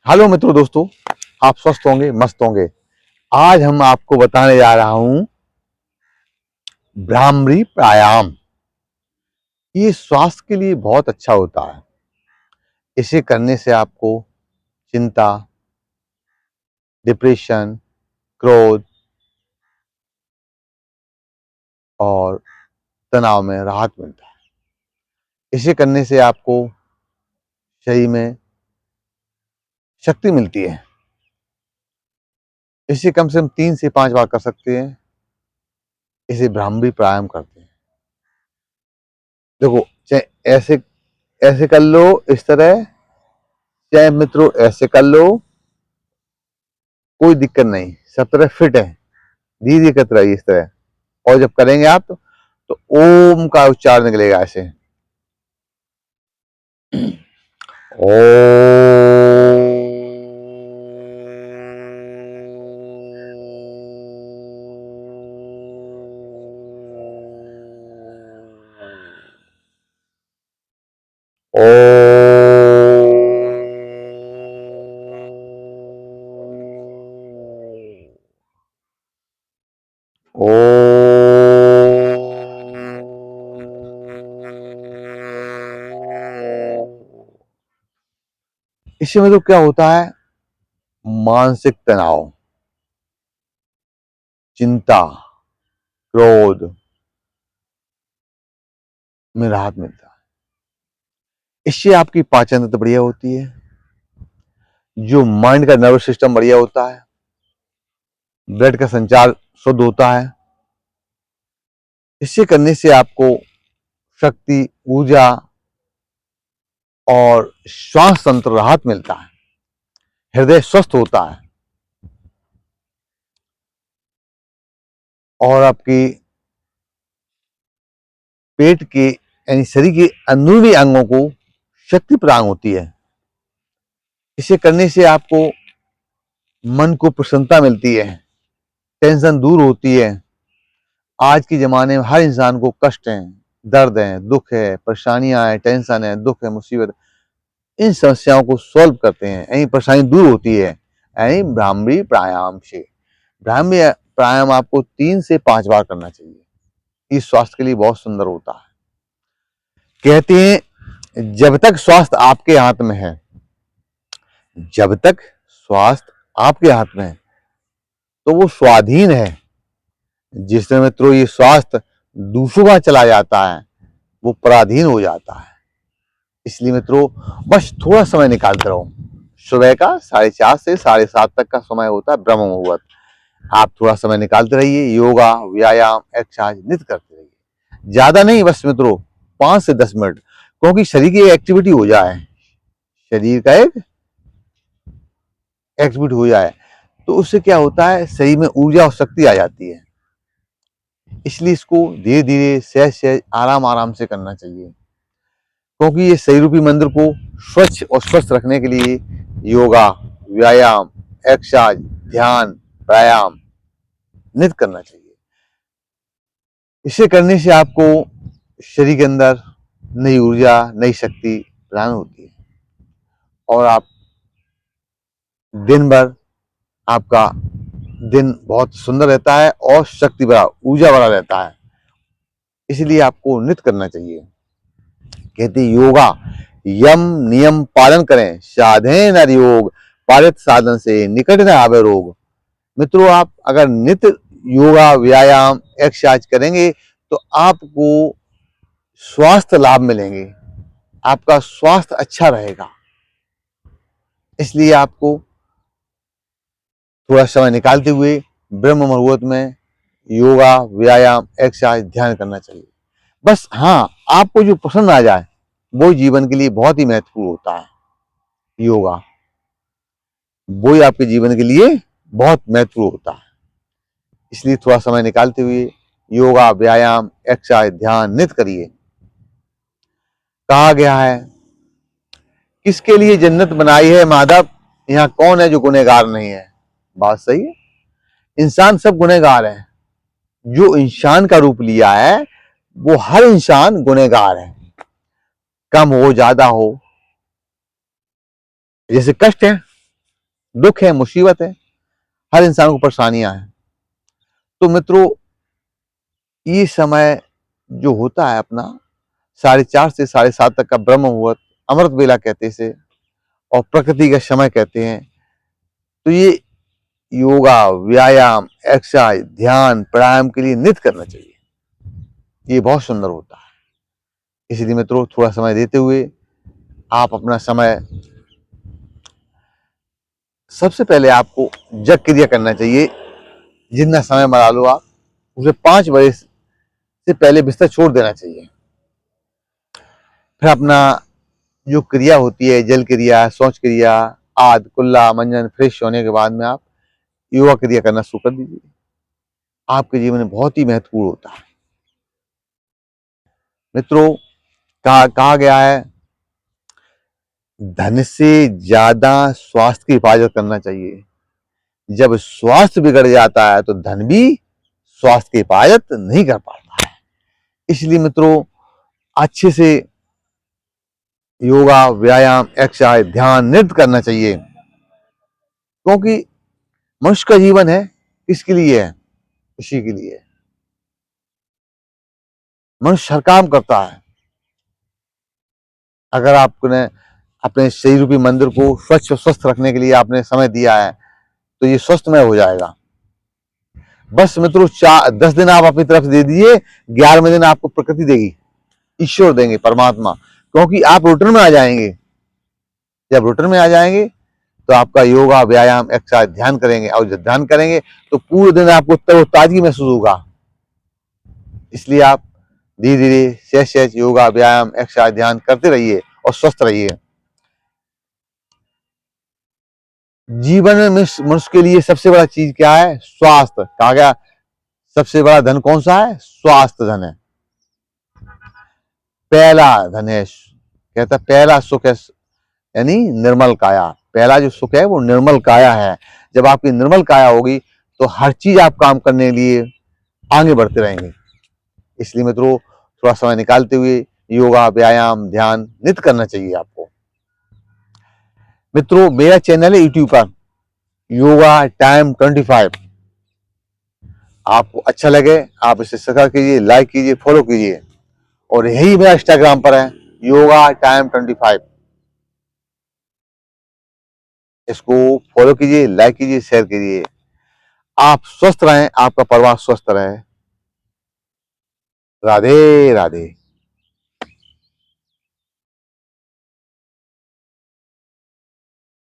Hello मित्रों दोस्तों, आप स्वस्थ होंगे, मस्त होंगे। आज हम आपको बताने जा रहा हूं भ्रामरी प्राणायाम। ये स्वास्थ्य के लिए बहुत अच्छा होता है। इसे करने से आपको चिंता, डिप्रेशन, क्रोध और तनाव में राहत मिलता है। इसे करने से आपको शरीर में शक्ति मिलती है। इसे कम से कम 3 से 5 बार कर सकते हैं। इसे भ्रामरी प्राणायाम करते हैं। देखो, चाहे ऐसे ऐसे कर लो, इस तरह, चाहे मित्रों ऐसे कर लो, कोई दिक्कत नहीं, सब तरह फिट है। धीरे करते रहिए इस तरह। और जब करेंगे आप तो ओम का उच्चारण निकलेगा ऐसे। ओ ओ इससे मतलब क्या होता है? मानसिक तनाव, चिंता, क्रोध में राहत मिलता है। इससे आपकी पाचन तंत्र बढ़िया होती है, जो माइंड का नर्वस सिस्टम बढ़िया होता है, ब्लड का संचार शुद्ध होता है। इससे करने से आपको शक्ति, ऊर्जा और श्वास तंत्र राहत मिलता है। हृदय स्वस्थ होता है और आपकी पेट के यानी शरीर के अंदरूनी अंगों को शक्ति प्रदान होती है। इसे करने से आपको मन को प्रसन्नता मिलती है, टेंशन दूर होती है। आज के ज़माने में हर इंसान को कष्ट है, दर्द है, दुख है, परेशानियां हैं, टेंशन है, दुख है, मुसीबत। इन समस्याओं को सॉल्व करते हैं, यही परेशानी दूर होती है यही भ्रामरी प्राणायाम से। भ्रामरी प्राणायाम आपको 3 से 5 बार करना चाहिए। ये स्वास्थ्य के लिए बहुत सुंदर होता है। कहते हैं जब तक स्वास्थ्य आपके हाथ में है, जब तक स्वास्थ्य आपके हाथ में है तो वो स्वाधीन है। जिस समय मित्रों ये स्वास्थ्य दूसरों का चला जाता है, वो पराधीन हो जाता है। इसलिए मित्रों बस थोड़ा समय निकालते रहो। सुबह का 4:30 से 7:30 तक का समय होता है ब्रह्म मुहूर्त। आप थोड़ा समय निकालते रहिए, योगा, व्यायाम, एक्सरसाइज नित्य करते रहिए। ज्यादा नहीं, बस मित्रों 5 से 10 मिनट, क्योंकि शरीर की एक्टिविटी हो जाए, शरीर का एक एक्टिविटी हो जाए तो उससे क्या होता है, शरीर में ऊर्जा और शक्ति आ जाती है। इसलिए इसको धीरे धीरे, सहज सहज, आराम आराम से करना चाहिए, क्योंकि ये शरीर रूपी मंदिर को स्वच्छ और स्वस्थ रखने के लिए योगा, व्यायाम, एक्सरसाइज, ध्यान, प्राणायाम नित्य करना चाहिए। इसे करने से आपको शरीर के अंदर नई ऊर्जा, नई शक्ति प्रदान होती है और आप दिन भर, आपका दिन बहुत सुंदर रहता है और शक्ति भरा, ऊर्जा भरा रहता है। इसलिए आपको नित्य करना चाहिए। कहते योगा यम नियम पालन करें, साधे नर योग, पालित साधन से निकट न आवे रोग। मित्रों आप अगर नित्य योगा, व्यायाम, एक्सरसाइज करेंगे तो आपको स्वास्थ्य लाभ मिलेंगे, आपका स्वास्थ्य अच्छा रहेगा। इसलिए आपको थोड़ा समय निकालते हुए ब्रह्म मुहूर्त में योगा, व्यायाम, एक्सरसाइज, ध्यान करना चाहिए। बस हाँ, आपको जो पसंद आ जाए वो जीवन के लिए बहुत ही महत्वपूर्ण होता है। योगा वो ही आपके जीवन के लिए बहुत महत्वपूर्ण होता है। इसलिए थोड़ा समय निकालते हुए योगा, व्यायाम, एक्सरसाइज, ध्यान नित्य करिए। कहा गया है किसके लिए जन्नत बनाई है माधव, यहाँ कौन है जो गुनहगार नहीं है। बात सही है, इंसान सब गुनहगार है। जो इंसान का रूप लिया है वो हर इंसान गुनहगार है, कम हो ज्यादा हो। जैसे कष्ट है, दुख है, मुसीबत है, हर इंसान को परेशानियां हैं। तो मित्रों, ये समय जो होता है अपना 4:30 से 7:30 तक का ब्रह्म मुहूर्त, अमृत वेला कहते हैं इसे, और प्रकृति का समय कहते हैं। तो ये योगा, व्यायाम, एक्सरसाइज, ध्यान, प्राणायाम के लिए नित्य करना चाहिए। ये बहुत सुंदर होता है। इसलिए मित्रों, थोड़ा समय देते हुए आप अपना समय, सबसे पहले आपको जग क्रिया करना चाहिए। जितना समय बना लो आप, उसे 5 बजे से पहले बिस्तर छोड़ देना चाहिए। फिर अपना जो क्रिया होती है, जल क्रिया, शौच क्रिया, आद, कुल्ला, मंजन, फ्रेश होने के बाद में आप योगा क्रिया करना शुरू कर दीजिए। आपके जीवन में बहुत ही महत्वपूर्ण होता है। मित्रों, कहा गया है, धन से ज्यादा स्वास्थ्य की हिफाजत करना चाहिए। जब स्वास्थ्य बिगड़ जाता है तो धन भी स्वास्थ्य की हिफाजत नहीं कर पाता है। इसलिए मित्रों, अच्छे से योगा, व्यायाम, एक्सरसाइज, ध्यान, नृत्य करना चाहिए। क्योंकि मनुष्य का जीवन है, किसके लिए है? इसी के लिए। मनुष्य हर काम करता है। अगर आपने अपने शरीर रूपी मंदिर को स्वच्छ और स्वस्थ रखने के लिए आपने समय दिया है, तो ये स्वस्थमय हो जाएगा। बस मित्रों, 10 दिन आप अपनी तरफ से दे दीजिए, 11वें दिन आपको प्रकृति देगी, ईश्वर देंगे, परमात्मा। क्योंकि आप रूटीन में आ जाएंगे। जब रूटीन में आ जाएंगे तो आपका योगा, व्यायाम, एक्सरसाइज, ध्यान करेंगे, और जब ध्यान करेंगे तो पूरे दिन आपको तरोताजगी महसूस होगा। इसलिए आप धीरे धीरे सहज सहज योगा, व्यायाम, एक्सरसाइज, ध्यान करते रहिए और स्वस्थ रहिए। जीवन में मनुष्य के लिए सबसे बड़ा चीज क्या है? स्वास्थ्य। कहा गया, सबसे बड़ा धन कौन सा है? स्वास्थ्य धन है। पहला धन है, कहता पहला सुख है, यानी निर्मल काया। पहला जो सुख है वो निर्मल काया है। जब आपकी निर्मल काया होगी तो हर चीज आप काम करने के लिए आगे बढ़ते रहेंगे। इसलिए मित्रों, थोड़ा समय निकालते हुए योगा, व्यायाम, ध्यान नित्य करना चाहिए आपको। मित्रों, मेरा चैनल है यूट्यूब पर, योगा टाइम 25। आपको अच्छा लगे आप इसे सब्सक्राइब कीजिए, लाइक कीजिए, फॉलो कीजिए। और यही मेरा इंस्टाग्राम पर है, योगा टाइम 25। इसको फॉलो कीजिए, लाइक कीजिए, शेयर कीजिए। आप स्वस्थ रहें, आपका परिवार स्वस्थ रहे। राधे राधे।